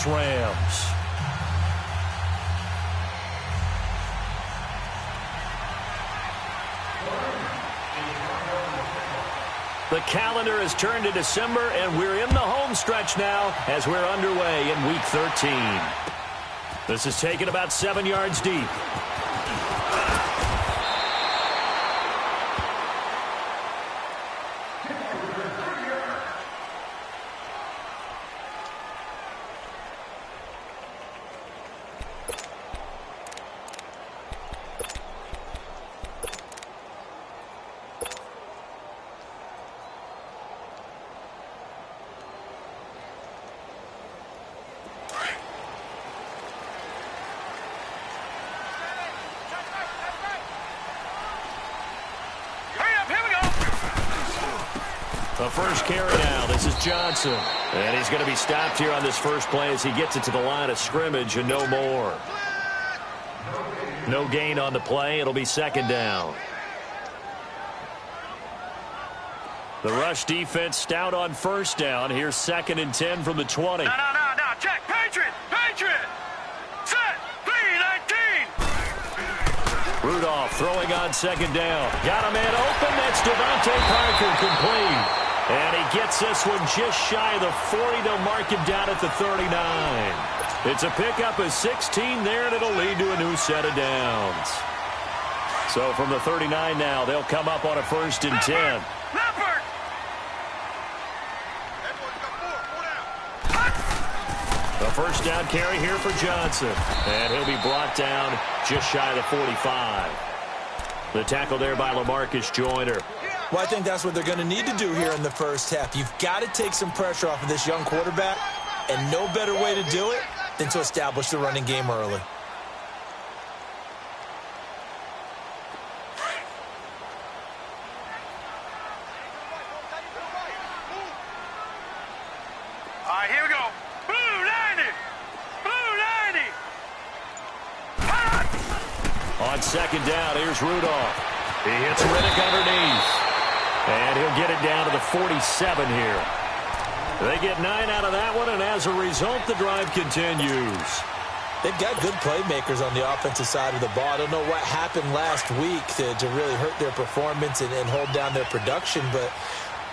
Angeles Rams. The calendar has turned to December, and we're in the home stretch now as we're underway in Week 13. This is taken about 7 yards deep. The first carry now. This is Johnson. And he's going to be stopped here on this first play as he gets it to the line of scrimmage and no more. No gain on the play. It'll be second down. The rush defense stout on first down. Here's 2nd and 10 from the 20. No. Check. Patriot. Set. P19. Rudolph throwing on second down. Got a man open. That's Devontae Parker, complete. And he gets this one just shy of the 40 to mark him down at the 39. It's a pickup of 16 there, and it'll lead to a new set of downs. So from the 39 now, they'll come up on a 1st and 10. The first down carry here for Johnson. And he'll be brought down just shy of the 45. The tackle there by LaMarcus Joyner. Well, I think that's what they're going to need to do here in the first half. You've got to take some pressure off of this young quarterback, and no better way to do it than to establish the running game early. All right, here we go. Blue 90. On second down, here's Rudolph. He hits Riddick underneath. And he'll get it down to the 47 here. They get 9 out of that one, and as a result, the drive continues. They've got good playmakers on the offensive side of the ball. I don't know what happened last week to really hurt their performance and hold down their production, but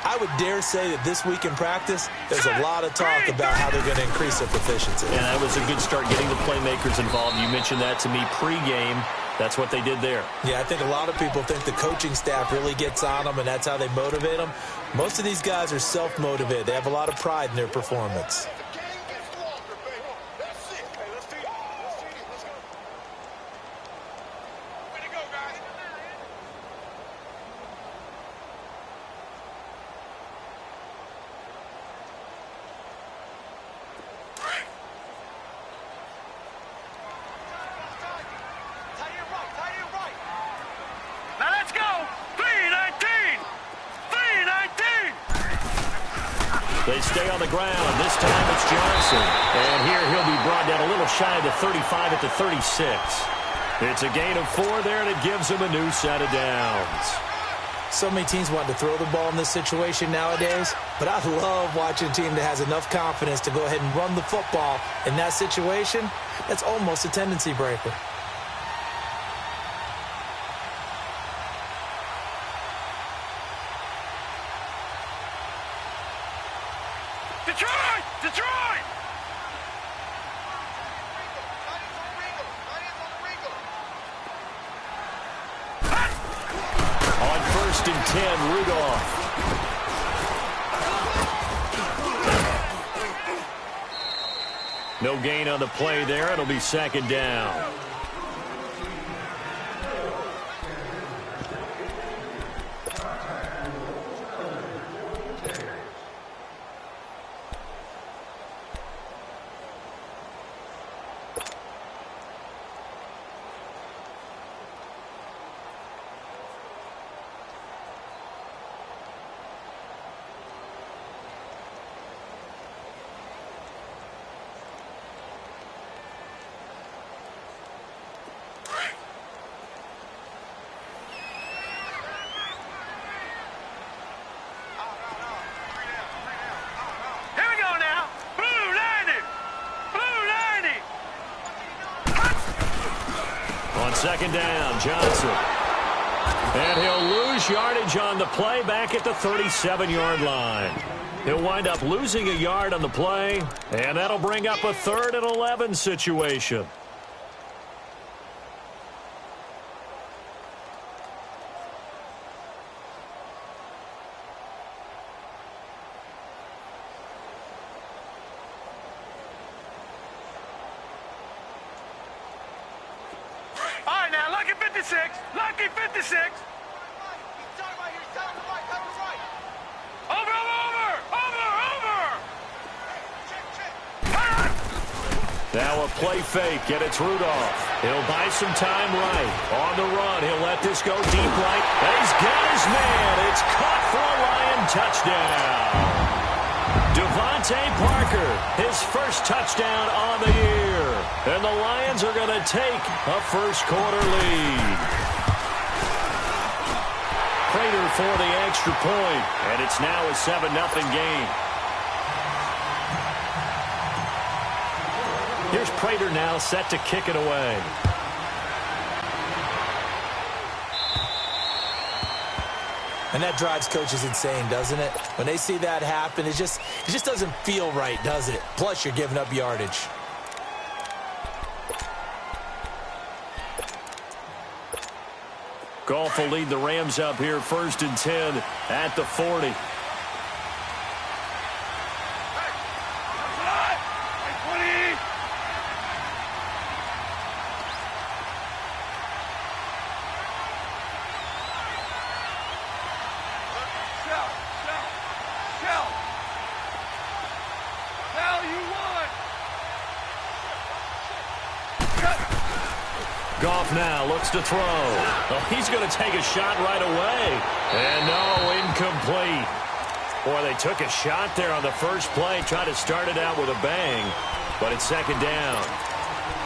I would dare say that this week in practice, there's a lot of talk about how they're going to increase their proficiency. And that was a good start getting the playmakers involved. You mentioned that to me pregame. That's what they did there. Yeah, I think a lot of people think the coaching staff really gets on them, and that's how they motivate them. Most of these guys are self-motivated. They have a lot of pride in their performance. They stay on the ground. This time it's Johnson. And here he'll be brought down a little shy of the 35 at the 36. It's a gain of 4 there, and it gives him a new set of downs. So many teams want to throw the ball in this situation nowadays, but I love watching a team that has enough confidence to go ahead and run the football in that situation. That's almost a tendency breaker. Detroit! On 1st and 10, Rudolph. No gain on the play there. It'll be second down. second down, Johnson. And he'll lose yardage on the play back at the 37-yard line. He'll wind up losing a yard on the play, and that'll bring up a 3rd and 11 situation. All right, now, lucky 56. Lucky 56. Over, over, over, over. Now a play fake, and it's Rudolph. He'll buy some time right. On the run, he'll let this go deep right. And he's got his man. It's caught for a Lion touchdown. Devontae Parker, his first touchdown on the year. And the Lions are going to take a first-quarter lead. Prater for the extra point, and it's now a 7-0 game. Here's Prater now set to kick it away. And that drives coaches insane, doesn't it? When they see that happen, it just doesn't feel right, does it? Plus, you're giving up yardage. Goff will lead the Rams up here, 1st and 10 at the 40. Goff now looks to throw. Oh, he's going to take a shot right away. And no, incomplete. Boy, they took a shot there on the first play. Tried to start it out with a bang, but it's second down.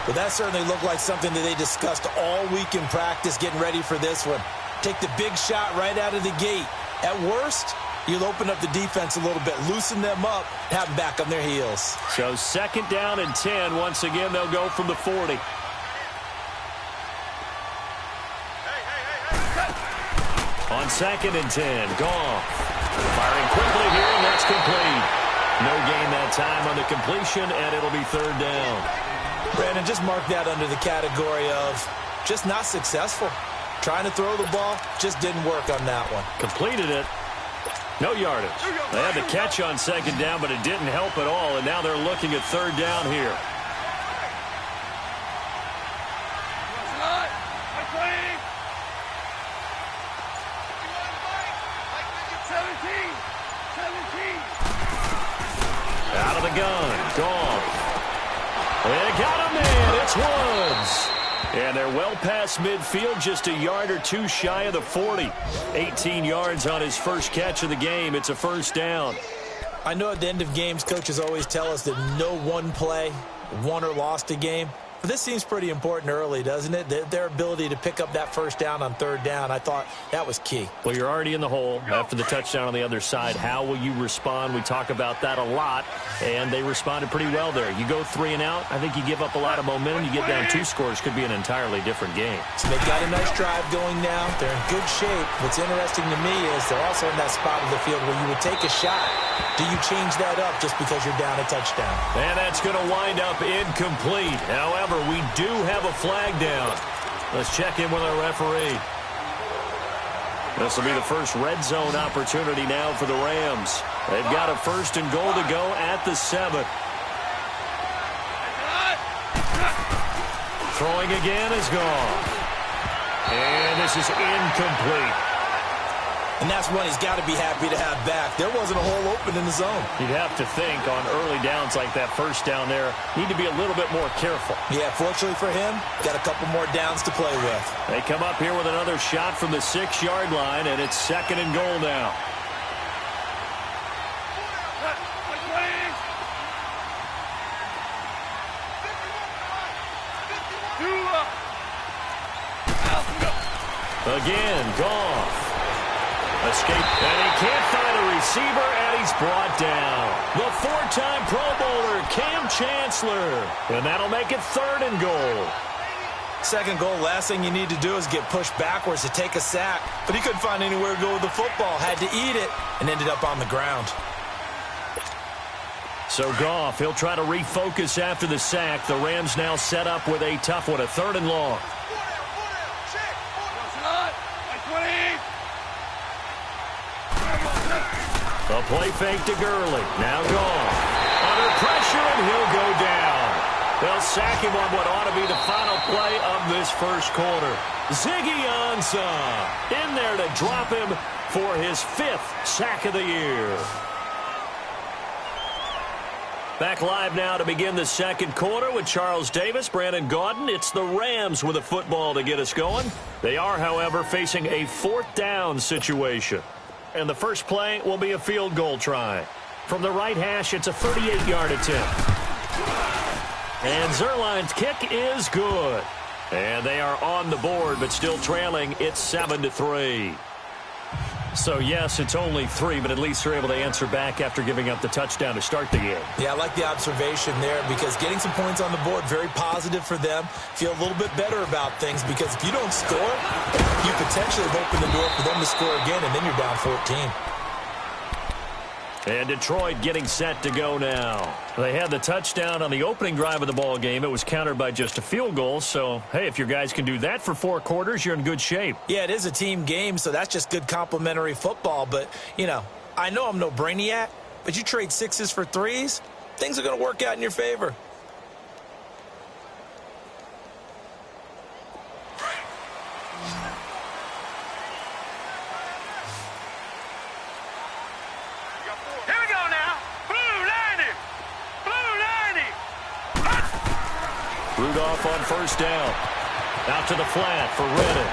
Well, that certainly looked like something that they discussed all week in practice getting ready for this one. Take the big shot right out of the gate. At worst, you'll open up the defense a little bit, loosen them up, have them back on their heels. So second down and 10. Once again, they'll go from the 40. On 2nd and 10, Goff. Firing quickly here, and that's complete. No gain that time on the completion, and it'll be 3rd down. Brandon, just mark that under the category of just not successful. Trying to throw the ball, just didn't work on that one. Completed it. No yardage. They had the catch on 2nd down, but it didn't help at all, and now they're looking at 3rd down here. Out of the gun, Goff. They got him in. It's Woods. And they're well past midfield, just a yard or two shy of the 40. 18 yards on his first catch of the game. It's a 1st down. I know at the end of games, coaches always tell us that no one play won or lost a game. But this seems pretty important early, doesn't it? Their ability to pick up that 1st down on 3rd down, I thought that was key. Well, you're already in the hole after the touchdown on the other side. How will you respond? We talk about that a lot, and they responded pretty well there. You go 3 and out, I think you give up a lot of momentum. You get down 2 scores, could be an entirely different game. So they've got a nice drive going now. They're in good shape. What's interesting to me is they're also in that spot of the field where you would take a shot. Do you change that up just because you're down a touchdown? And that's going to wind up incomplete. However, we do have a flag down. Let's check in with our referee. This will be the first red zone opportunity now for the Rams. They've got a 1st and goal to go at the 7. Throwing again is gone. And this is incomplete. And that's one he's got to be happy to have back. There wasn't a hole open in the zone. You'd have to think on early downs like that 1st down there, need to be a little bit more careful. Yeah, fortunately for him, got a couple more downs to play with. They come up here with another shot from the 6-yard line, and it's 2nd and goal now. Again, Goff. Escape, and he can't find a receiver, and he's brought down. The 4-time Pro Bowler, Cam Chancellor. And that'll make it 3rd and goal. Second goal, last thing you need to do is get pushed backwards to take a sack. But he couldn't find anywhere to go with the football. Had to eat it and ended up on the ground. So Goff, he'll try to refocus after the sack. The Rams now set up with a tough one, a 3rd and long. A play fake to Gurley. Now Goff. Under pressure, and he'll go down. They'll sack him on what ought to be the final play of this first quarter. Ziggy Ansah in there to drop him for his 5th sack of the year. Back live now to begin the second quarter with Charles Davis, Brandon Gaudin. It's the Rams with a football to get us going. They are, however, facing a 4th down situation. And the first play will be a field goal try. From the right hash, it's a 38-yard attempt. And Zerline's kick is good. And they are on the board, but still trailing. It's 7-3. So, yes, it's only 3, but at least they're able to answer back after giving up the touchdown to start the game. Yeah, I like the observation there because getting some points on the board, very positive for them. Feel a little bit better about things because if you don't score, you potentially have opened the door for them to score again, and then you're down 14. And Detroit getting set to go now. They had the touchdown on the opening drive of the ball game. It was countered by just a field goal. So, hey, if your guys can do that for 4 quarters, you're in good shape. Yeah, it is a team game, so that's just good complimentary football. But, you know I'm no brainiac, but you trade 6s for 3s, things are going to work out in your favor. Rudolph on first down. Out to the flat for Redden.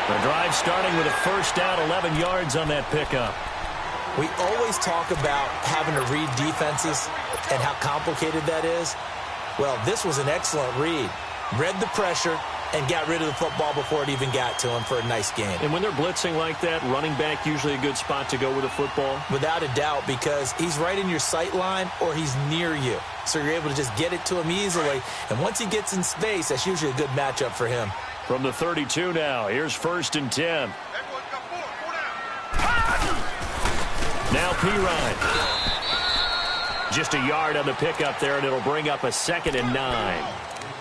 The drive starting with a first down, 11 yards on that pickup. We always talk about having to read defenses and how complicated that is. Well, this was an excellent read. Read the pressure and got rid of the football before it even got to him for a nice game. And when they're blitzing like that, running back usually a good spot to go with the football? Without a doubt, because he's right in your sight line or he's near you. So you're able to just get it to him easily. And once he gets in space, that's usually a good matchup for him. From the 32 now, here's 1st and 10. Now Pirine. Just a yard on the pickup there, and it'll bring up a 2nd and 9.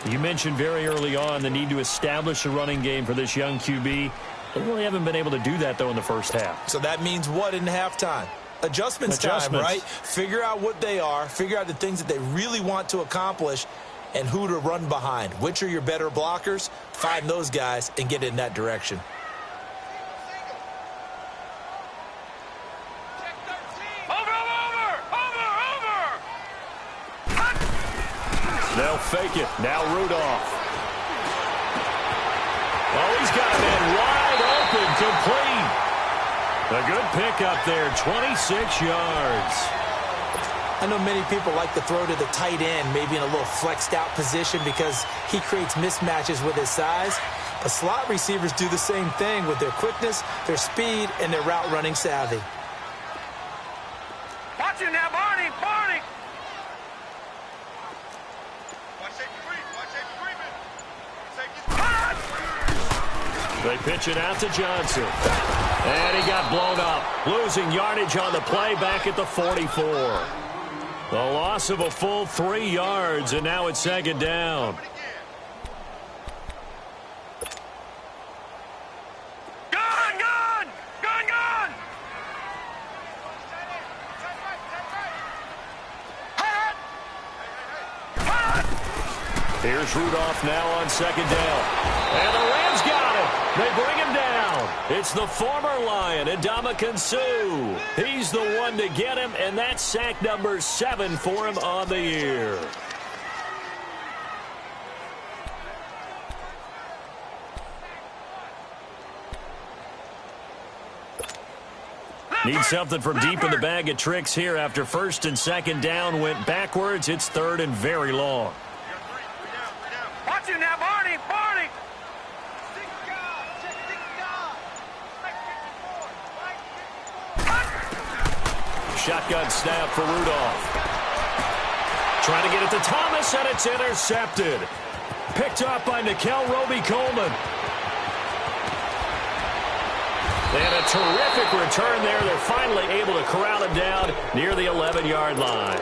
You mentioned very early on the need to establish a running game for this young QB. They really haven't been able to do that, though, in the first half. So that means what in halftime? Adjustments time, right? Figure out what they are, figure out the things that they really want to accomplish, and who to run behind. Which are your better blockers? Find those guys and get in that direction. They'll fake it. Now Rudolph. Oh, he's got a man wide open, complete. A good pickup there, 26 yards. I know many people like to throw to the tight end, maybe in a little flexed out position because he creates mismatches with his size. But slot receivers do the same thing with their quickness, their speed, and their route running savvy. Watch it now, Barney, Barney. They pitch it out to Johnson. And he got blown up. Losing yardage on the play back at the 44. The loss of a full 3 yards, and now it's 2nd down. Gun! Here's Rudolph now on 2nd down. And the Rams got him. They bring him down. It's the former Lion, Ndamukong Suh. He's the one to get him, and that's sack number 7 for him on the year. Need something from deep in the bag of tricks here after 1st and 2nd down went backwards. It's 3rd and very long. Watch it now, Barney, Barney. Shotgun snap for Rudolph. Trying to get it to Thomas, and it's intercepted. Picked off by Nickel Roby-Coleman. And a terrific return there. They're finally able to corral him down near the 11-yard line.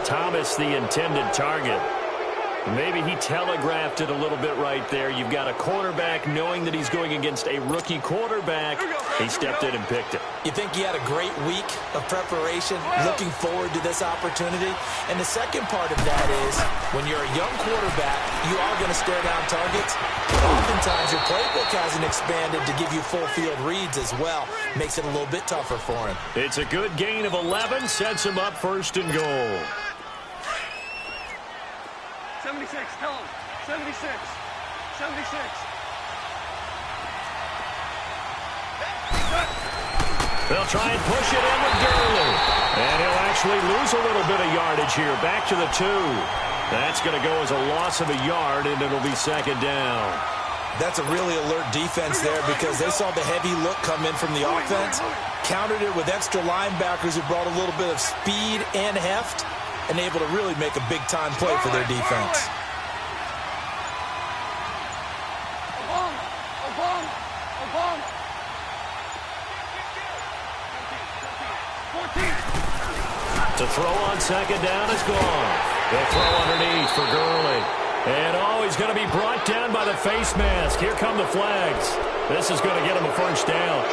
Thomas, the intended target. Maybe he telegraphed it a little bit right there. You've got a cornerback knowing that he's going against a rookie quarterback. He stepped in and picked it. You think he had a great week of preparation, looking forward to this opportunity? And the second part of that is, when you're a young quarterback, you are going to stare down targets. But oftentimes, your playbook hasn't expanded to give you full field reads as well. Makes it a little bit tougher for him. It's a good gain of 11, sets him up 1st and goal. 76, tell him. 76. 76. They'll try and push it in with Gurley. And he'll actually lose a little bit of yardage here. Back to the 2. That's going to go as a loss of a yard, and it'll be 2nd down. That's a really alert defense there because they saw the heavy look come in from the offense, countered it with extra linebackers who brought a little bit of speed and heft, and able to really make a big-time play for their defense. To throw on 2nd down is gone. They'll throw underneath for Gurley. And he's going to be brought down by the face mask. Here come the flags. This is going to get him a 1st down.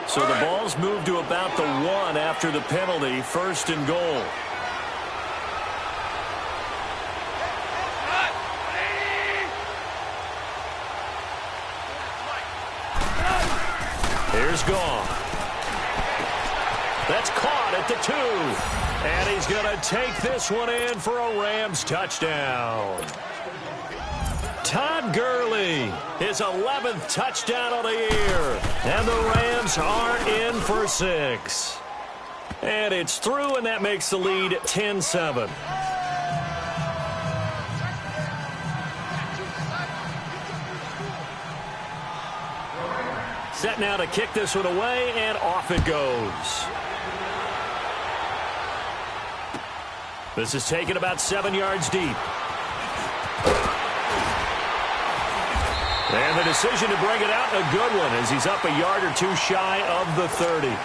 So the ball's moved to about the 1 after the penalty. 1st and goal. Here's Goff. That's caught at the 2. And he's going to take this one in for a Rams touchdown. Todd Gurley, his 11th touchdown of the year. And the Rams are in for 6. And it's through, and that makes the lead 10-7. Set now to kick this one away, and off it goes. This is taken about 7 yards deep. And the decision to bring it out, a good one, as he's up a yard or 2 shy of the 30.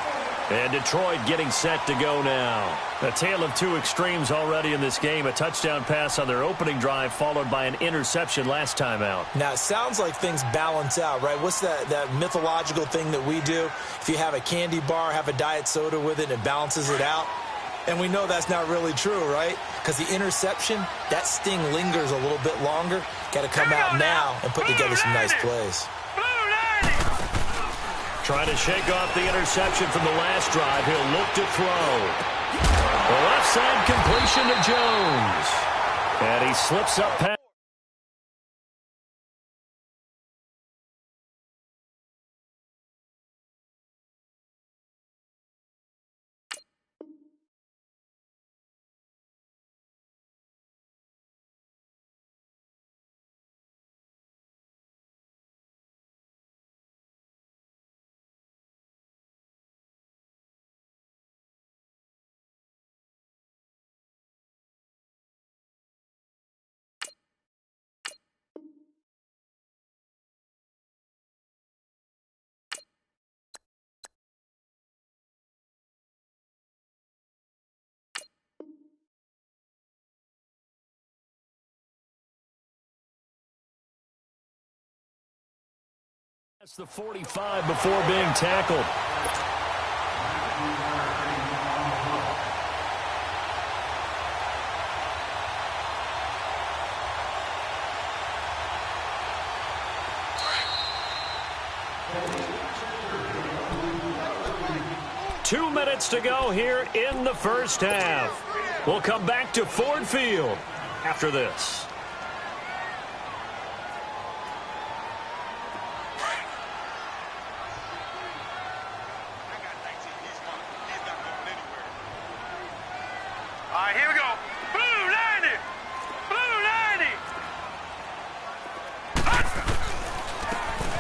And Detroit getting set to go now. A tale of 2 extremes already in this game. A touchdown pass on their opening drive, followed by an interception last time out. Now, it sounds like things balance out, right? What's that mythological thing that we do? If you have a candy bar, have a diet soda with it, it balances it out. And we know that's not really true, right? Because the interception, that sting lingers a little bit longer. Got to come out now and put together some nice plays. Trying to shake off the interception from the last drive. He'll look to throw. The left side completion to Jones. And he slips up past. That's the 45 before being tackled. Two minutes to go here in the first half. We'll come back to Ford Field after this. All right, here we go. Blue 90. Blue 90.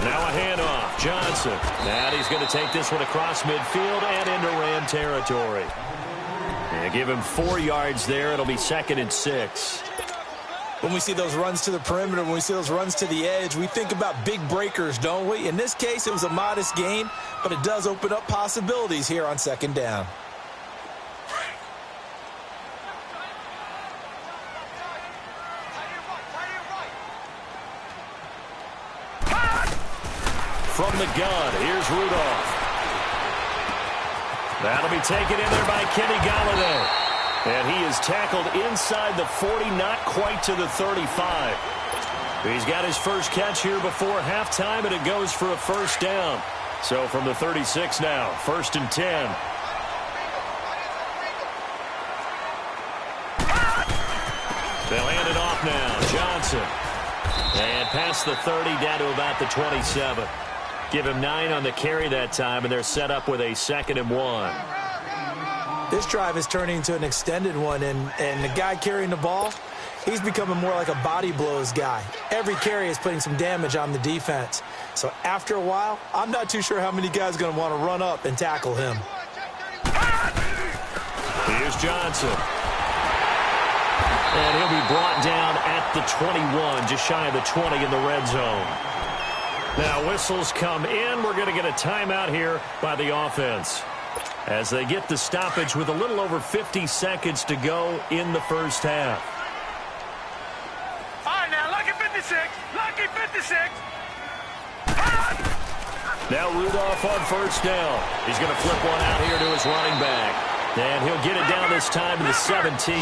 Now a handoff. Johnson. And he's going to take this one across midfield and into Ram territory. And give him 4 yards there. It'll be 2nd and 6. When we see those runs to the perimeter, when we see those runs to the edge, we think about big breakers, don't we? In this case, it was a modest gain, but it does open up possibilities here on 2nd down. From the gun, here's Rudolph. That'll be taken in there by Kenny Golladay. And he is tackled inside the 40, not quite to the 35. He's got his first catch here before halftime, and it goes for a 1st down. So from the 36 now, 1st and 10. They'll hand it off now. Johnson. And past the 30, down to about the 27. Give him 9 on the carry that time, and they're set up with a 2nd and 1. This drive is turning into an extended one, and the guy carrying the ball, he's becoming more like a body blows guy. Every carry is putting some damage on the defense. So after a while, I'm not too sure how many guys are going to want to run up and tackle him. Here's Johnson. And he'll be brought down at the 21, just shy of the 20 in the red zone. Now whistles come in. We're going to get a timeout here by the offense, as they get the stoppage with a little over 50 seconds to go in the first half. All right, now, lucky 56. Lucky 56. Now Rudolph on 1st down. He's going to flip one out here to his running back. And he'll get it down this time to the 17.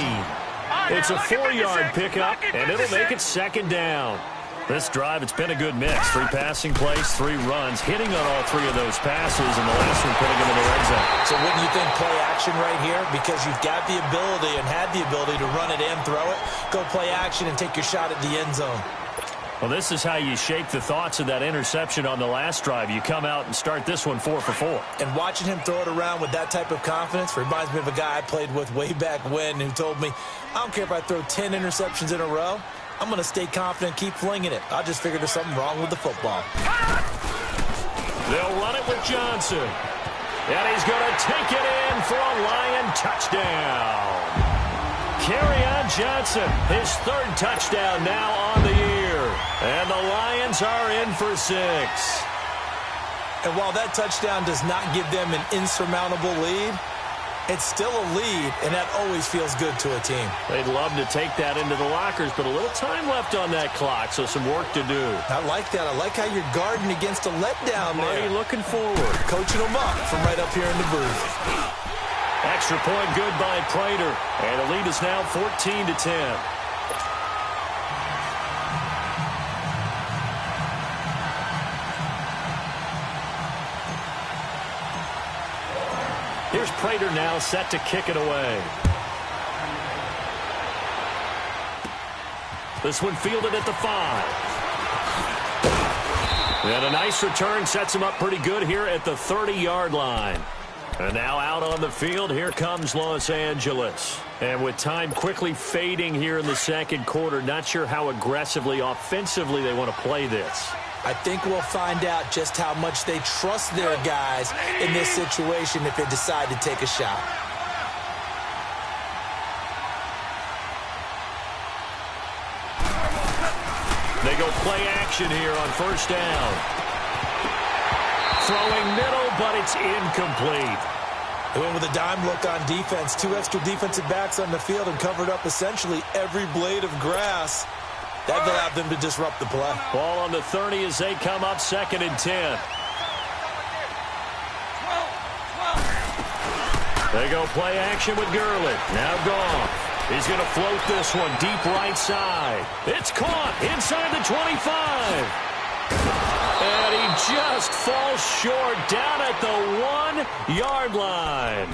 It's a 4-yard pickup, and it'll make it 2nd down. This drive, it's been a good mix. 3 passing plays, 3 runs, hitting on all 3 of those passes, and the last one putting them in the red zone. So wouldn't you think play action right here? Because you've got the ability and had the ability to run it and throw it. Go play action and take your shot at the end zone. Well, this is how you shake the thoughts of that interception on the last drive. You come out and start this one 4 for 4. And watching him throw it around with that type of confidence reminds me of a guy I played with way back when who told me, I don't care if I throw 10 interceptions in a row. I'm going to stay confident, keep flinging it. I just figured there's something wrong with the football. They'll run it with Johnson. And he's going to take it in for a Lion touchdown. Kerryon Johnson, his 3rd touchdown now on the year. And the Lions are in for 6. And while that touchdown does not give them an insurmountable lead, it's still a lead, and that always feels good to a team. They'd love to take that into the lockers, but a little time left on that clock, so some work to do. I like that. I like how you're guarding against a letdown there. Marty looking forward. Coaching them up from right up here in the booth. Extra point good by Prater, and the lead is now 14-10. Here's Prater now set to kick it away. This one fielded at the 5. And a nice return sets him up pretty good here at the 30-yard line. And now out on the field, here comes Los Angeles. And with time quickly fading here in the 2nd quarter, not sure how aggressively, offensively they want to play this. I think we'll find out just how much they trust their guys in this situation if they decide to take a shot. They go play action here on 1st down. Throwing middle, but it's incomplete. They went with a dime look on defense. 2 extra defensive backs on the field and covered up essentially every blade of grass. That allowed them to disrupt the play. Ball on the 30 as they come up 2nd and 10. They go play action with Gurley. Now gone. He's going to float this one deep right side. It's caught inside the 25. And he just falls short down at the 1-yard line.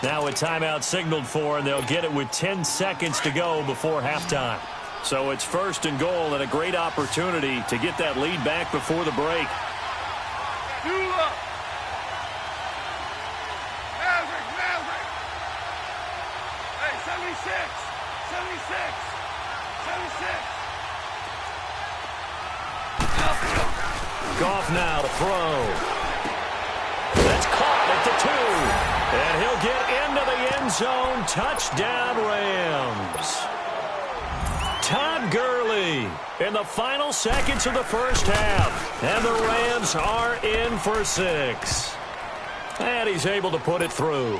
Now a timeout signaled for, and they'll get it with 10 seconds to go before halftime. So it's 1st and goal, and a great opportunity to get that lead back before the break. Hey, 76. 76. 76. off now to throw. That's caught at the 2. And he'll get into the end zone. Touchdown, Rams. Todd Gurley in the final seconds of the first half. And the Rams are in for 6. And he's able to put it through.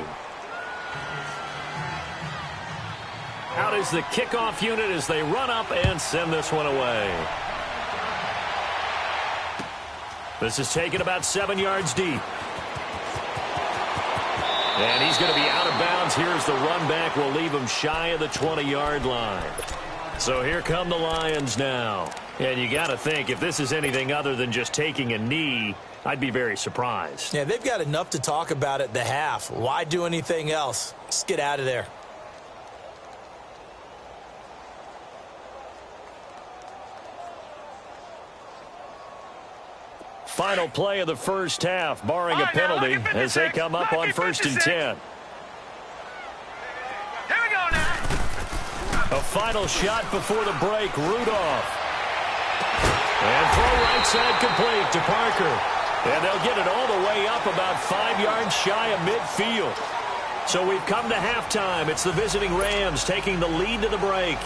Out is the kickoff unit as they run up and send this one away. This is taken about 7 yards deep. And he's going to be out of bounds. Here's the run back. Will leave him shy of the 20-yard line. So here come the Lions now. And you got to think, if this is anything other than just taking a knee, I'd be very surprised. Yeah, they've got enough to talk about at the half. Why do anything else? Just get out of there. Final play of the first half, barring a penalty, as they come up on 1st and 10. Here we go now. A final shot before the break, Rudolph. And throw right side complete to Parker. And they'll get it all the way up about 5 yards shy of midfield. So we've come to halftime. It's the visiting Rams taking the lead to the break.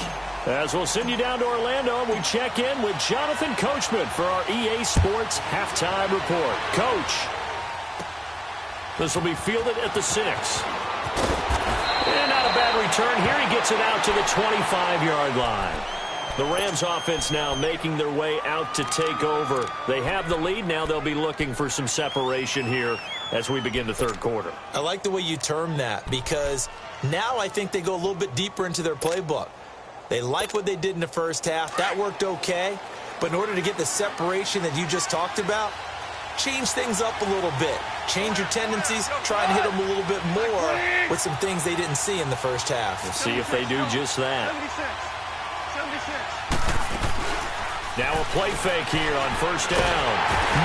As we'll send you down to Orlando, we check in with Jonathan Coachman for our EA Sports Halftime Report. Coach, this will be fielded at the 6. And not a bad return here. He gets it out to the 25-yard line. The Rams offense now making their way out to take over. They have the lead. Now they'll be looking for some separation here as we begin the third quarter. I like the way you term that, because now I think they go a little bit deeper into their playbook. They like what they did in the first half. That worked okay. But in order to get the separation that you just talked about, change things up a little bit. Change your tendencies. Try and hit them a little bit more with some things they didn't see in the first half. We'll see if they do just that. 76. Now a play fake here on 1st down.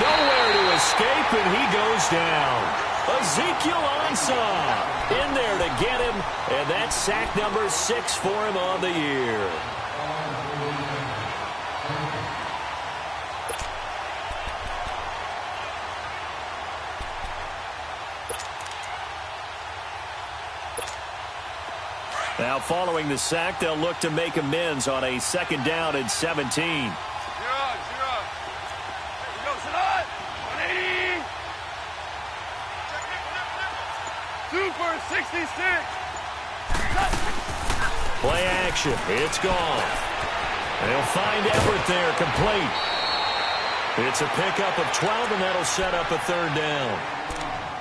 Nowhere to escape, and he goes down. Ezekiel Ansah in there to get him, and that's sack number 6 for him on the year. Now following the sack, they'll look to make amends on a 2nd down and 17. Super 66. Play action. It's gone. They'll find Everett there, complete. It's a pickup of 12, and that'll set up a 3rd down.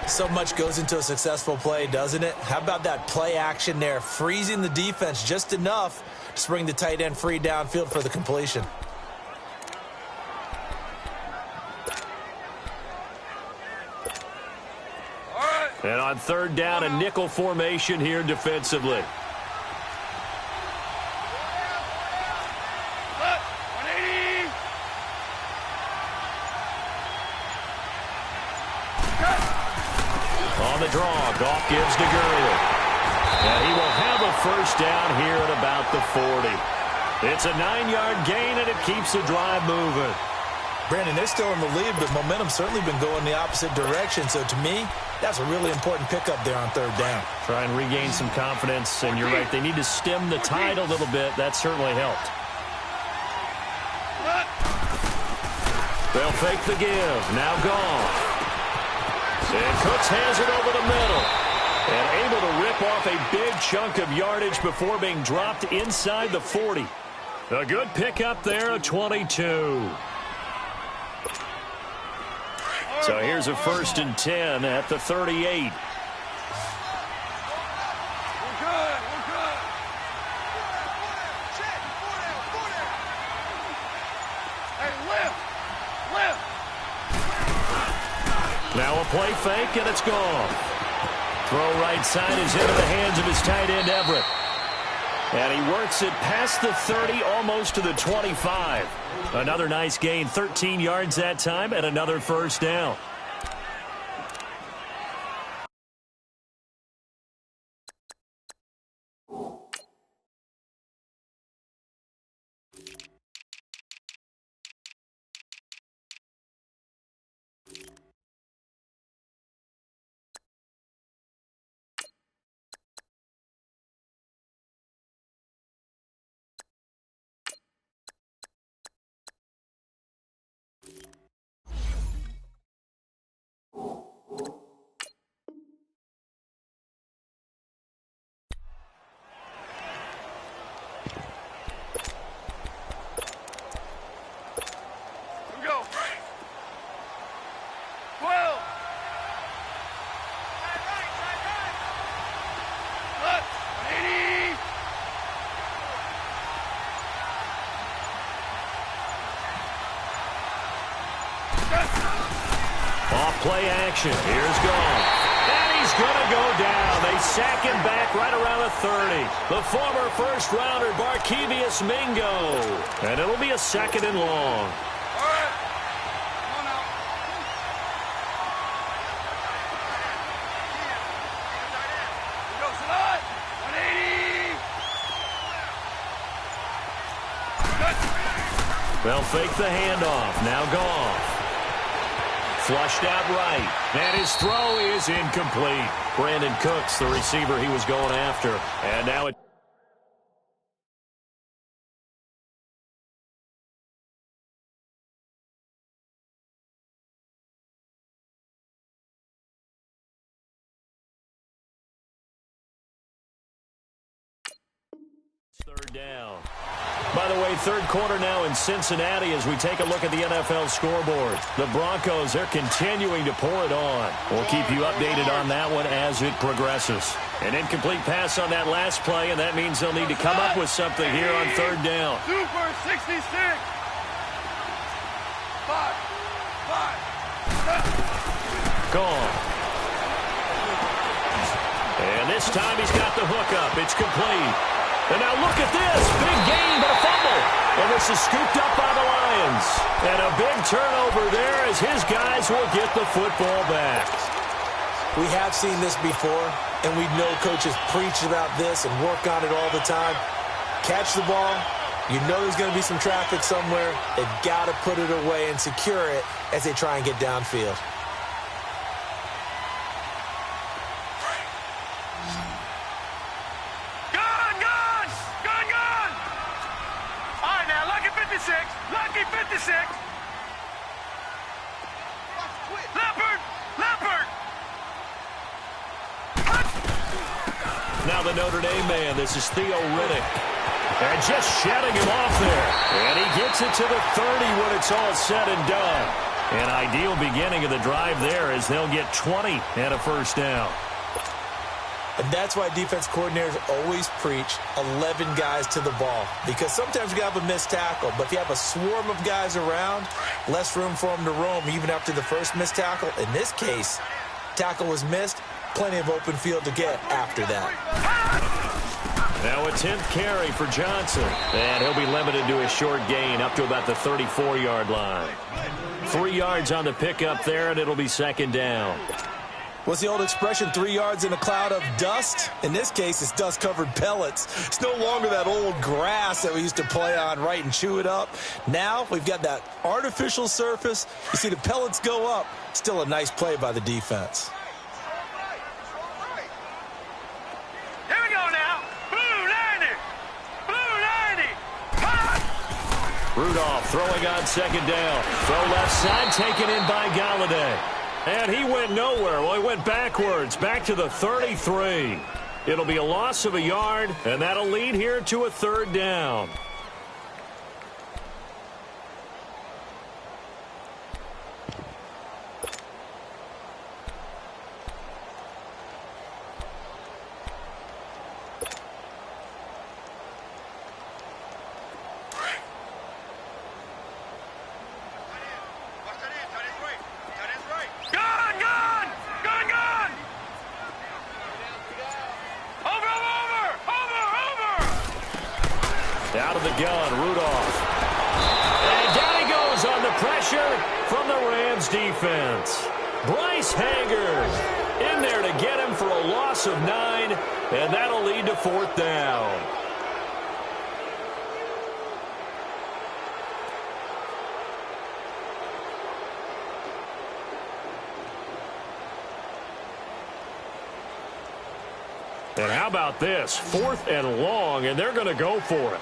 So much goes into a successful play, doesn't it? How about that play action there, freezing the defense just enough to bring the tight end free downfield for the completion. And on 3rd down, a nickel formation here defensively. On the draw, Goff gives to Gurley. And he will have a 1st down here at about the 40. It's a 9-yard gain, and it keeps the drive moving. Brandon, they're still in the lead, but momentum's certainly been going the opposite direction. So to me, that's a really important pickup there on 3rd down. Try and regain some confidence, and you're right. They need to stem the tide a little bit. That certainly helped. They'll fake the give. Now Goff. And Cooks has it over the middle. And able to rip off a big chunk of yardage before being dropped inside the 40. A good pickup there, a 22. So here's a 1st and 10 at the 38. We're good. Hey, lift. Now a play fake, and it's gone. Throw right side is into the hands of his tight end, Everett. And he works it past the 30, almost to the 25. Another nice gain, 13 yards that time, and another 1st down. Off play action. Here's Goff. And he's going to go down. They sack him back right around the 30. The former first-rounder, Barkevious Mingo. And it'll be a 2nd and long. They'll fake the handoff. Now Goff. Flushed out right. And his throw is incomplete. Brandon Cooks, the receiver he was going after. And now it... Third down. By the way, third quarter now in Cincinnati as we take a look at the NFL scoreboard. The Broncos, they're continuing to pour it on. We'll keep you updated on that one as it progresses. An incomplete pass on that last play, and that means they'll need to come up with something here on third down. Super 66. 5. Gone. And this time he's got the hook up. It's complete. And now look at this. Big gain, but a fumble. And this is scooped up by the Lions. And a big turnover there as his guys will get the football back. We have seen this before, and we know coaches preach about this and work on it all the time. Catch the ball. You know there's going to be some traffic somewhere. They've got to put it away and secure it as they try and get downfield. Lucky 56. Leopard. Now the Notre Dame man. This is Theo Riddick. And just shutting him off there. And he gets it to the 30 when it's all said and done. An ideal beginning of the drive there as they'll get 20 and a first down. And that's why defense coordinators always preach 11 guys to the ball. Because sometimes you have a missed tackle. But if you have a swarm of guys around, less room for them to roam even after the first missed tackle. In this case, tackle was missed. Plenty of open field to get after that. Now a 10th carry for Johnson. And he'll be limited to a short gain up to about the 34-yard line. 3 yards on the pickup there, and it'll be 2nd down. What's the old expression, 3 yards in a cloud of dust? In this case, it's dust-covered pellets. It's no longer that old grass that we used to play on, right, and chew it up. Now we've got that artificial surface. You see the pellets go up. Still a nice play by the defense. Here we go now. Blue 90. Rudolph throwing on 2nd down. Throw left side taken in by Galladay. And he went nowhere. Well, he went backwards, back to the 33. It'll be a loss of a yard, and that'll lead here to a 3rd down. Out of the gun, Rudolph. And down he goes on the pressure from the Rams defense. Bryce Hager in there to get him for a loss of 9, and that'll lead to 4th down. And how about this? 4th and long, and they're going to go for it.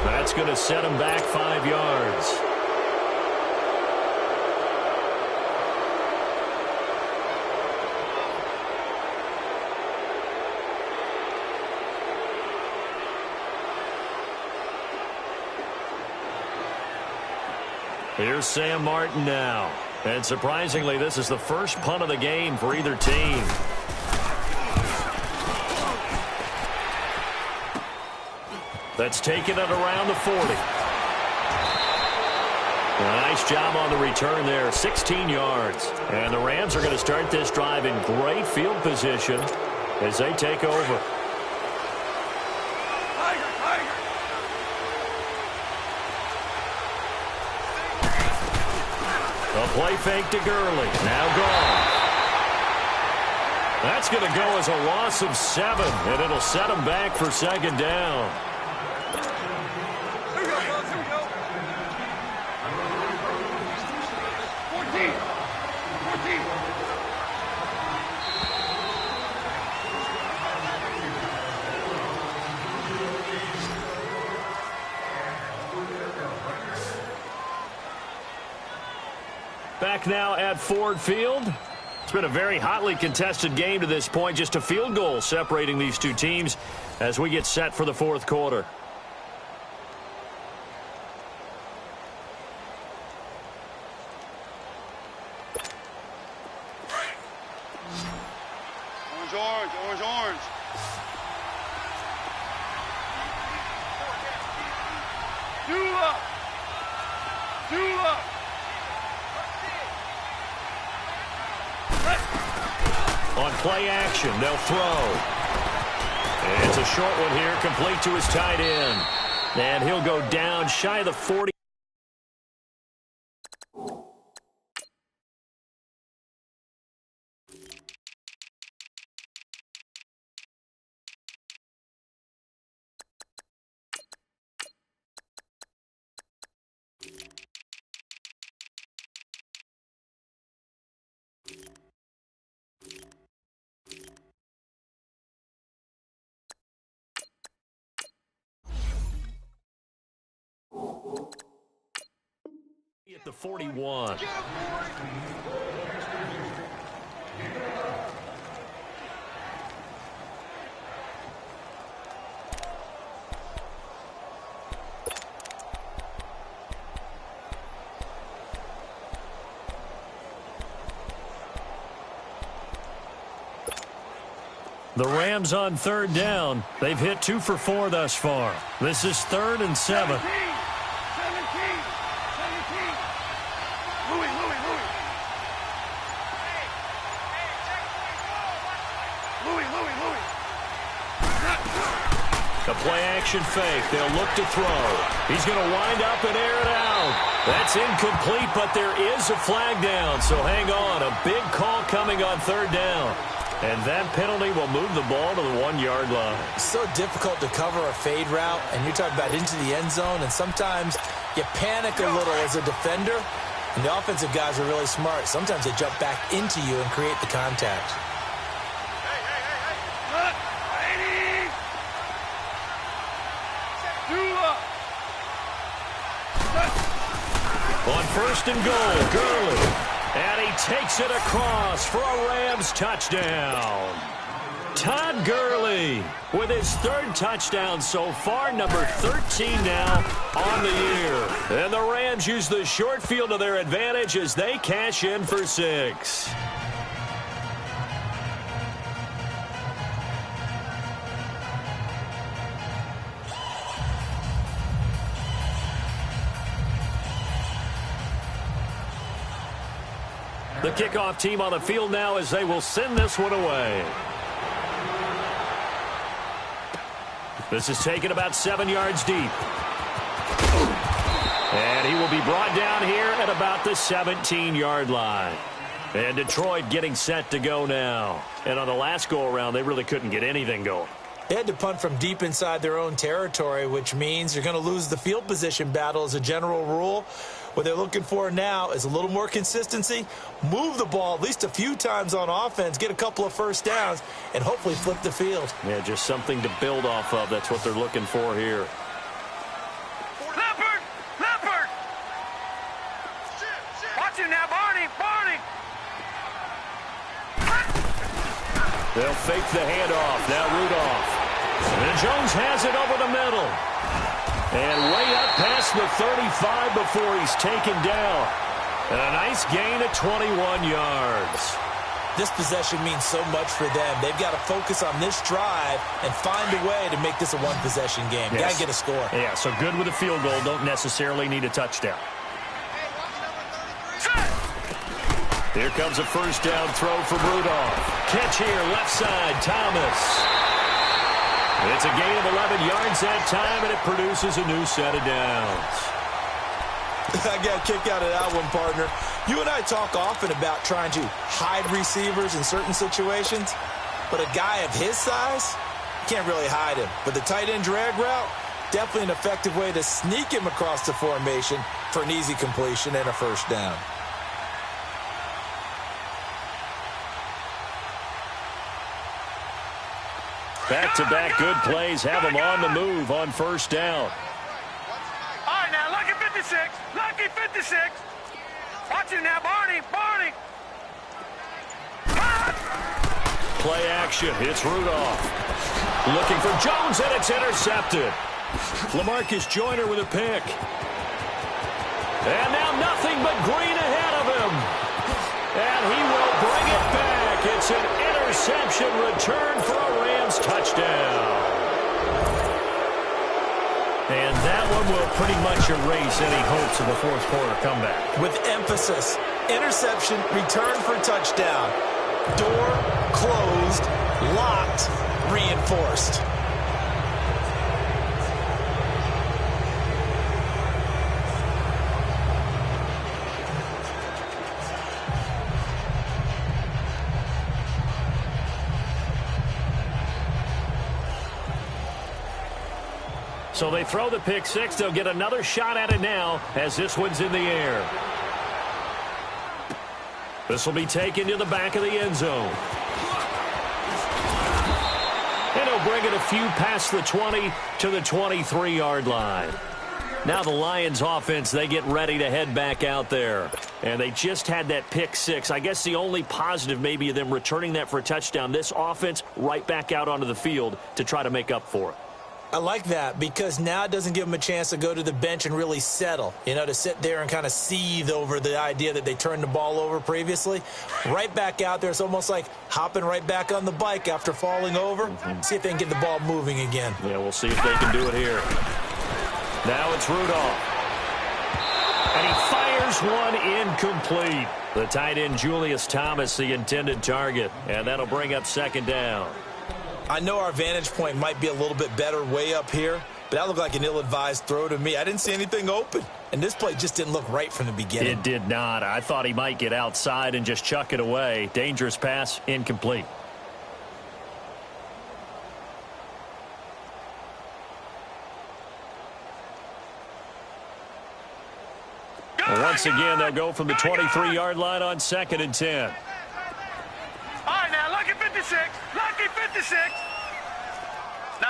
That's going to set him back 5 yards. Here's Sam Martin now. And surprisingly, this is the first punt of the game for either team. That's taken it around the 40. Nice job on the return there, 16 yards. And the Rams are going to start this drive in great field position as they take over. A play fake to Gurley. Now gone. That's going to go as a loss of 7, and it'll set him back for second down. Here we go, Buzz. Here we go. 14. 14. Back now at Ford Field. It's been a very hotly contested game to this point. Just a field goal separating these two teams as we get set for the fourth quarter. Orange, orange, orange. Dula! Dula! On play action, they'll throw. It's a short one here, complete to his tight end. And he'll go down shy of the 40. At the 41. The Rams on third down. They've hit 2 for 4 thus far. This is 3rd and 7. 17. Louis. The play action fake. They'll look to throw. He's going to wind up and air it out. That's incomplete, but there is a flag down, so hang on. A big call coming on third down. And that penalty will move the ball to the 1-yard line. It's so difficult to cover a fade route, and you're talking about into the end zone, and sometimes you panic a little as a defender, and the offensive guys are really smart. Sometimes they jump back into you and create the contact. On 1st and goal, Gurley. And he takes it across for a Rams touchdown. Todd Gurley with his 3rd touchdown so far, number 13 now on the year. And the Rams use the short field to their advantage as they cash in for 6. The kickoff team on the field now as they will send this one away. This is taken about 7 yards deep. And he will be brought down here at about the 17-yard line. And Detroit getting set to go now. And on the last go-around, they really couldn't get anything going. They had to punt from deep inside their own territory, which means you're going to lose the field position battle as a general rule. What they're looking for now is a little more consistency, move the ball at least a few times on offense, get a couple of first downs, and hopefully flip the field. Yeah, just something to build off of. That's what they're looking for here. Leopard! Watch him now, Barney! They'll fake the handoff. Now Rudolph. And Jones has it over the middle. And way up past the 35 before he's taken down. And a nice gain of 21 yards. This possession means so much for them. They've got to focus on this drive and find a way to make this a one-possession game. Yes. Got to get a score. Yeah, so good with a field goal. Don't necessarily need a touchdown. Here comes a first down throw from Rudolph. Catch here, left side, Thomas. It's a gain of 11 yards that time, and it produces a new set of downs. I got a kick out of that one, partner. You and I talk often about trying to hide receivers in certain situations, but a guy of his size, you can't really hide him. But the tight end drag route, definitely an effective way to sneak him across the formation for an easy completion and a first down. Back-to-back good plays have them on the move on first down. All right, now, lucky 56. Lucky 56. Watch him now, Barney. Barney. Play action. It's Rudolph. Looking for Jones, and it's intercepted. LaMarcus Joyner with a pick. And now nothing but green ahead of him. And he will bring it back. It's an interception return for a Rams touchdown. And that one will pretty much erase any hopes of a fourth quarter comeback. With emphasis, interception, return for touchdown. Door closed, locked, reinforced. So they throw the pick six. They'll get another shot at it now as this one's in the air. This will be taken to the back of the end zone. And he'll bring it a few past the 20 to the 23-yard line. Now the Lions offense, they get ready to head back out there. And they just had that pick six. I guess the only positive maybe of them returning that for a touchdown. This offense right back out onto the field to try to make up for it. I like that because now it doesn't give them a chance to go to the bench and really settle, to sit there and kind of seethe over the idea that they turned the ball over previously. Right back out there, it's almost like hopping right back on the bike after falling over. See if they can get the ball moving again. Yeah, we'll see if they can do it here. Now it's Rudolph. And he fires one incomplete. The tight end Julius Thomas, the intended target. And that'll bring up second down. I know our vantage point might be a little bit better way up here, but that looked like an ill-advised throw to me. I didn't see anything open, and this play just didn't look right from the beginning. It did not. I thought he might get outside and just chuck it away. Dangerous pass, incomplete. And once again, they'll go from the 23-yard line on 2nd and 10. All right, now, lucky 56. Lucky 56. No.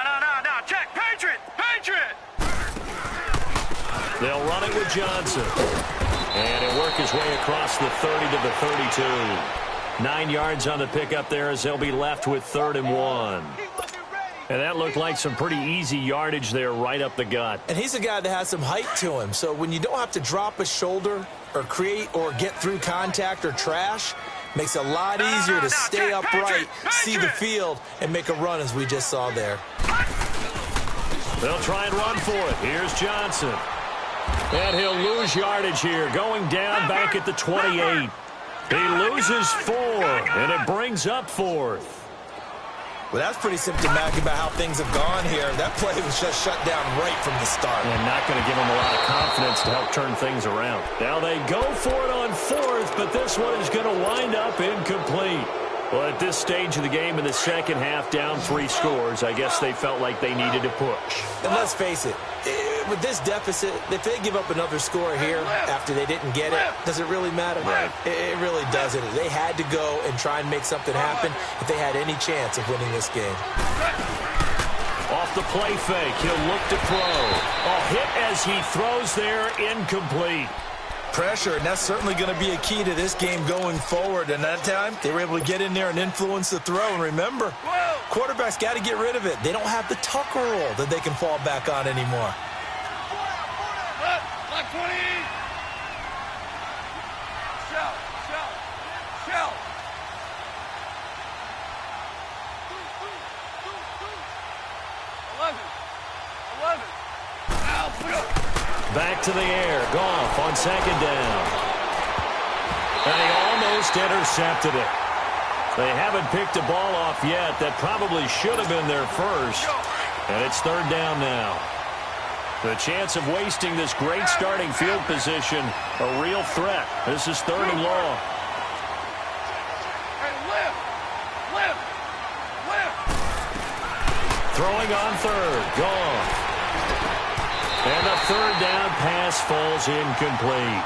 Check. Patriot. They'll run it with Johnson. And he'll work his way across the 30 to the 32. 9 yards on the pickup there as they'll be left with 3rd and 1. And that looked like some pretty easy yardage there right up the gut. And he's a guy that has some height to him. So when you don't have to drop a shoulder or create or get through contact or trash, makes it a lot easier to stay upright, see the field, and make a run as we just saw there. They'll try and run for it. Here's Johnson. And he'll lose yardage here, going down back at the 28. He loses 4, and it brings up 4th. Well, that's pretty symptomatic about how things have gone here. That play was just shut down right from the start. And not going to give them a lot of confidence to help turn things around. Now they go for it on 4th, but this one is going to wind up incomplete. Well, at this stage of the game in the second half, down 3 scores, I guess they felt like they needed to push. And let's face it, with this deficit, if they give up another score here after they didn't get it, does it really matter? Right. It really doesn't. They had to go and try and make something happen if they had any chance of winning this game. Off the play fake, he'll look to throw. A hit as he throws there, incomplete. Pressure, and that's certainly going to be a key to this game going forward. And that time, they were able to get in there and influence the throw. And remember, quarterbacks got to get rid of it. They don't have the Tucker rule that they can fall back on anymore. Shell. 11. Back to the air. Goff on second down. And he almost intercepted it. They haven't picked a ball off yet. That probably should have been their first. And it's third down now. The chance of wasting this great starting field position, a real threat. This is third and long. Lift. Throwing on third. Gone. And the third down pass falls incomplete.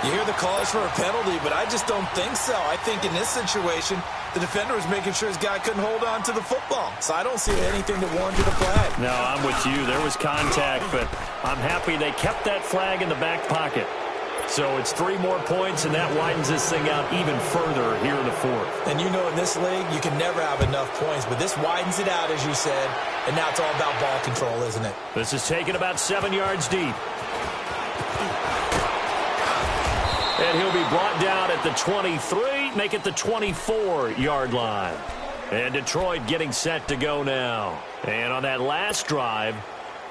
You hear the calls for a penalty, but I just don't think so. I think in this situation, the defender was making sure his guy couldn't hold on to the football. So I don't see anything that warranted a flag. No, I'm with you. There was contact, but I'm happy they kept that flag in the back pocket. So it's 3 more points, and that widens this thing out even further here in the fourth. And you know in this league, you can never have enough points, but this widens it out, as you said, and now it's all about ball control, isn't it? This is taken about 7 yards deep. And he'll be brought down at the 23, make it the 24-yard line. And Detroit getting set to go now. And on that last drive,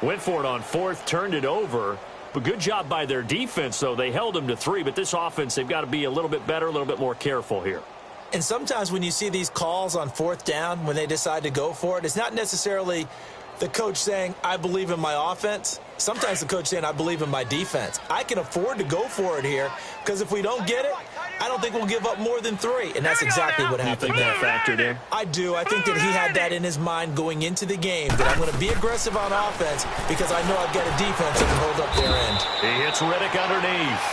went for it on fourth, turned it over. But good job by their defense, though. They held them to 3, but this offense, they've got to be a little bit better, a little bit more careful here. And sometimes when you see these calls on fourth down, when they decide to go for it, it's not necessarily the coach saying, I believe in my offense. Sometimes the coach saying, I believe in my defense. I can afford to go for it here because if we don't get it, I don't think we'll give up more than 3. And that's exactly what happened there. You think that factored in? I do. I think that he had that in his mind going into the game, that I'm going to be aggressive on offense because I know I've got a defense that can hold up their end. He hits Riddick underneath.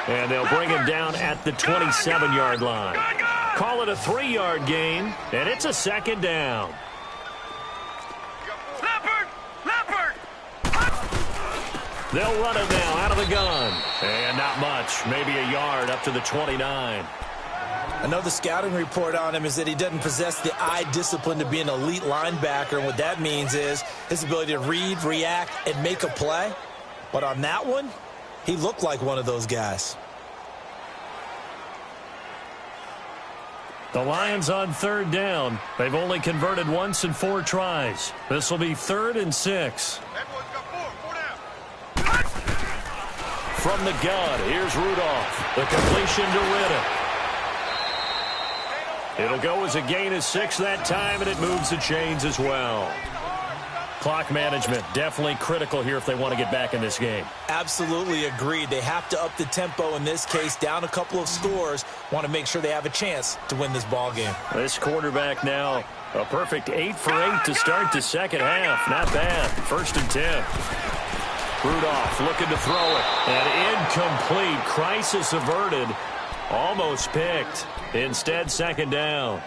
And they'll bring him down at the 27-yard line. Call it a 3-yard gain, and it's a second down. They'll run it now out of the gun. And not much, maybe a yard up to the 29. I know the scouting report on him is that he doesn't possess the eye discipline to be an elite linebacker. And what that means is his ability to read, react, and make a play. But on that one, he looked like one of those guys. The Lions on third down. They've only converted once in 4 tries. This will be 3rd and 6. From the gun, here's Rudolph. The completion to Riddick. It'll go as a gain of 6 that time, and it moves the chains as well. Clock management, definitely critical here if they want to get back in this game. Absolutely agreed. They have to up the tempo in this case, down a couple of scores. Want to make sure they have a chance to win this ball game. This quarterback now, a perfect 8 for 8 to start the second half. Not bad. 1st and 10. Rudolph looking to throw it. And incomplete. Crisis averted. Almost picked. Instead, 2nd down.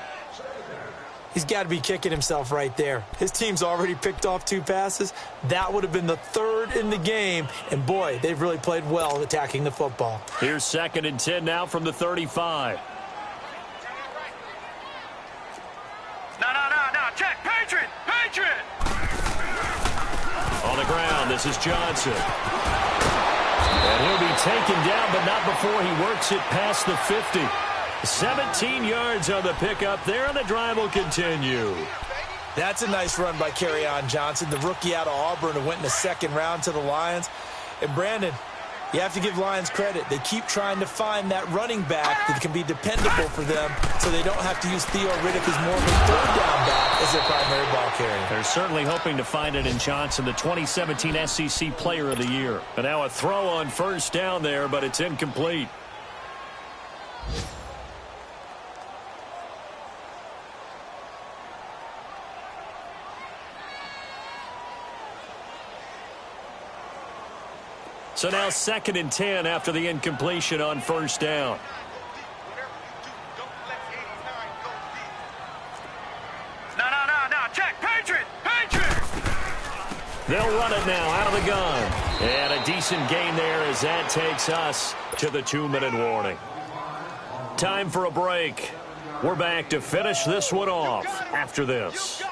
He's got to be kicking himself right there. His team's already picked off 2 passes. That would have been the 3rd in the game. And, boy, they've really played well attacking the football. Here's 2nd and 10 now from the 35. No. Check. Patriot. On the ground, this is Johnson. And he'll be taken down, but not before he works it past the 50. 17 yards on the pickup there, and the drive will continue. That's a nice run by Kerryon Johnson, the rookie out of Auburn who went in the 2nd round to the Lions. And, Brandon, you have to give Lions credit. They keep trying to find that running back that can be dependable for them so they don't have to use Theo Riddick as more of a 3rd down back as their primary ball carrier. They're certainly hoping to find it in Johnson, the 2017 SEC Player of the Year. And now a throw on 1st down there, but it's incomplete. So now 2nd and 10 after the incompletion on 1st down. No. Check. Patriot. They'll run it now out of the gun. And a decent gain there as that takes us to the 2-minute warning. Time for a break. We're back to finish this one off after this.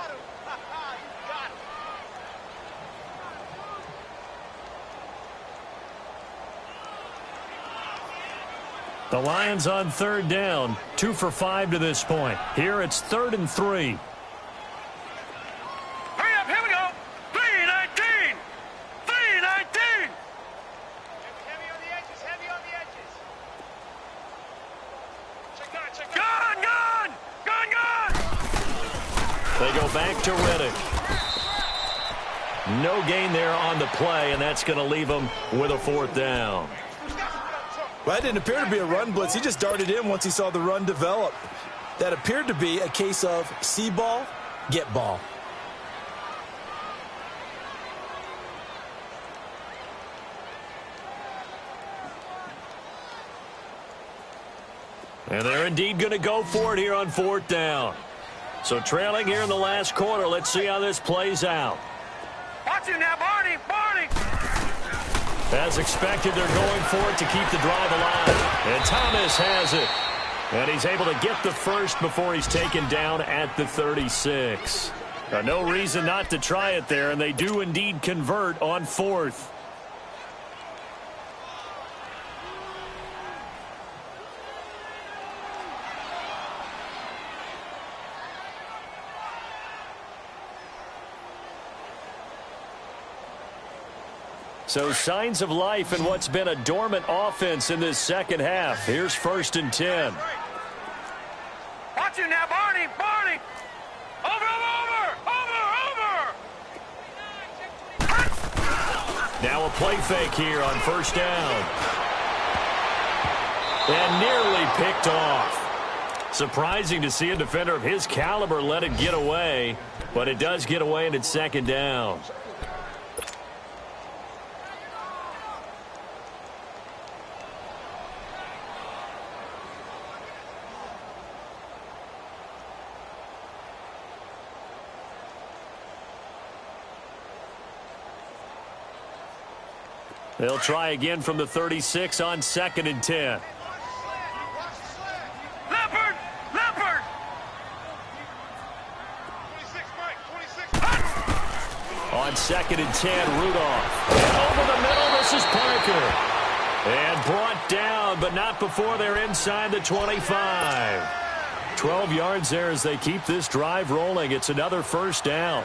The Lions on third down, 2 for 5 to this point. Here it's 3rd and 3. Hurry up, here we go. 3:19. 3:19. Heavy on the edges, heavy on the edges. Check gun, gun! Gun, gun! They go back to Reddick. No gain there on the play, and that's going to leave them with a 4th down. Well, that didn't appear to be a run blitz. He just darted in once he saw the run develop. That appeared to be a case of see ball, get ball. And they're indeed going to go for it here on 4th down. So trailing here in the last quarter. Let's see how this plays out. Watch it now, Barney! Barney! As expected, they're going for it to keep the drive alive. And Thomas has it. And he's able to get the first before he's taken down at the 36. No reason not to try it there, and they do indeed convert on 4th. So signs of life in what's been a dormant offense in this second half. Here's 1st and 10. Watch it now, Barney! Barney! Over! Now a play fake here on 1st down. And nearly picked off. Surprising to see a defender of his caliber let it get away, but it does get away and it's 2nd down. They'll try again from the 36 on 2nd and 10. Leopard! Leopard! 26, Mike, 26. On 2nd and 10, Rudolph. And over the middle, this is Parker. And brought down, but not before they're inside the 25. 12 yards there as they keep this drive rolling. It's another 1st down.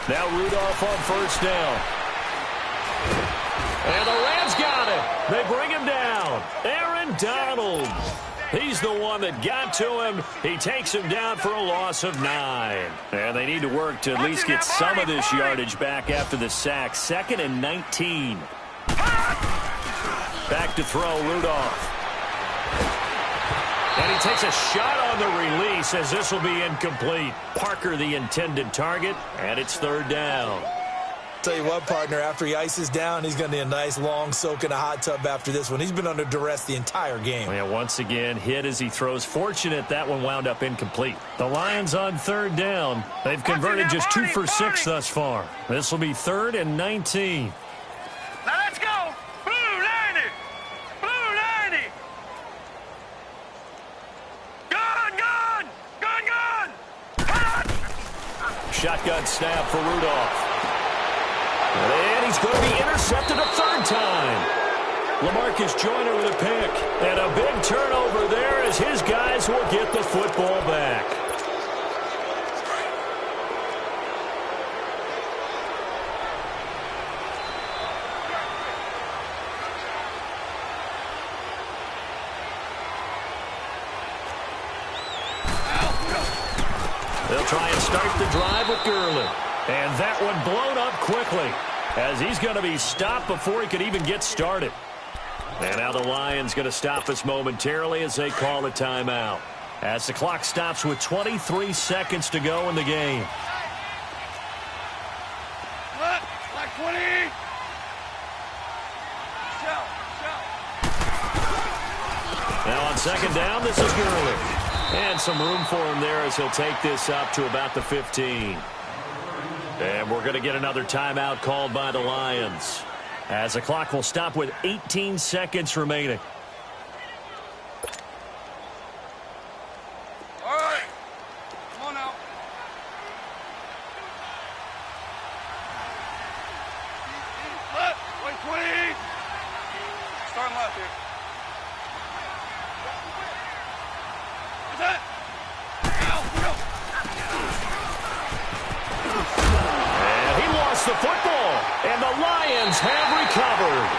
Now Rudolph on 1st down. And the Rams got it. They bring him down. Aaron Donald. He's the one that got to him. He takes him down for a loss of 9. And they need to work to at least get some of this yardage back after the sack. 2nd and 19. Back to throw, Rudolph. And he takes a shot on the release as this will be incomplete. Parker the intended target, and it's 3rd down. Tell you what, partner, after he ices down, he's going to need a nice long soak in a hot tub after this one. He's been under duress the entire game. Yeah, once again, hit as he throws. Fortunate that one wound up incomplete. The Lions on 3rd down. They've converted just 2 for 6 thus far. This will be 3rd and 19. Now let's go! Blue 90! Blue 90! Gun! Gun! Gun! Gun! Shotgun snap for Rudolph. And he's going to be intercepted a 3rd time. LaMarcus Joyner with a pick. And a big turnover there as his guys will get the football back. They'll try and start the drive with Gurley. And that one blown up quickly as he's going to be stopped before he could even get started. And now the Lions going to stop us momentarily as they call a timeout. As the clock stops with 23 seconds to go in the game. Like 20! Now on 2nd down, this is Gurley. And some room for him there as he'll take this up to about the 15. And we're going to get another timeout called by the Lions. As the clock will stop with 18 seconds remaining. All right. Come on now. the football, and the Lions have recovered.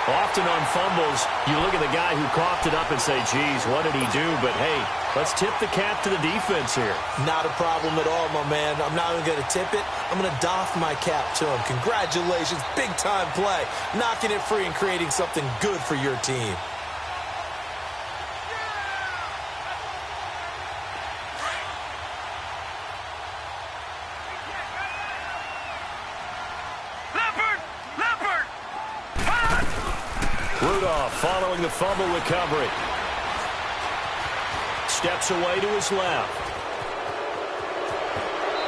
Often on fumbles, you look at the guy who coughed it up and say, geez, what did he do? But, hey, let's tip the cap to the defense here. Not a problem at all, my man. I'm not even going to tip it. I'm going to doff my cap to him. Congratulations. Big-time play. Knocking it free and creating something good for your team. Rudolph following the fumble recovery. Steps away to his left.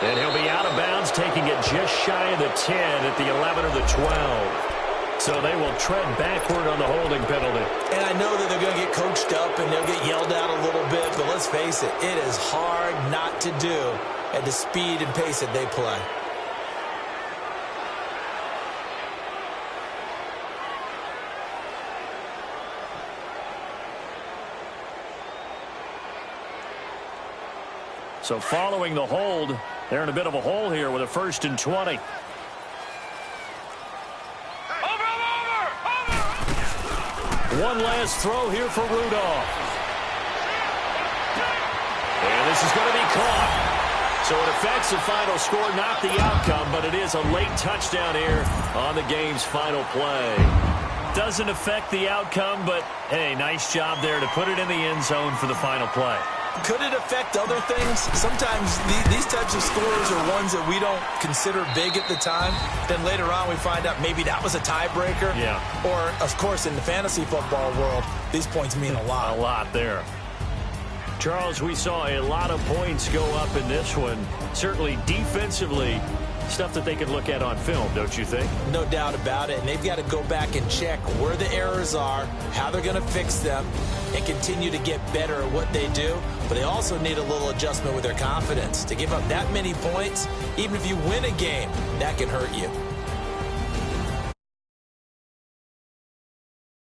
And he'll be out of bounds, taking it just shy of the 10 at the 11 or the 12. So they will tread backward on the holding penalty. And I know that they're going to get coached up and they'll get yelled at a little bit, but let's face it, it is hard not to do at the speed and pace that they play. So following the hold, they're in a bit of a hole here with a 1st and 20. One last throw here for Rudolph. And this is going to be caught. So it affects the final score, not the outcome, but it is a late touchdown here on the game's final play. Doesn't affect the outcome, but, hey, nice job there to put it in the end zone for the final play. Could it affect other things? Sometimes these types of scores are ones that we don't consider big at the time. Then later on we find out maybe that was a tiebreaker. Yeah. Or, of course, in the fantasy football world, these points mean a lot. A lot there. Charles, we saw a lot of points go up in this one. Certainly defensively, stuff that they can look at on film, don't you think? No doubt about it. And they've got to go back and check where the errors are, how they're going to fix them, and continue to get better at what they do. But they also need a little adjustment with their confidence. To give up that many points, even if you win a game, that can hurt you.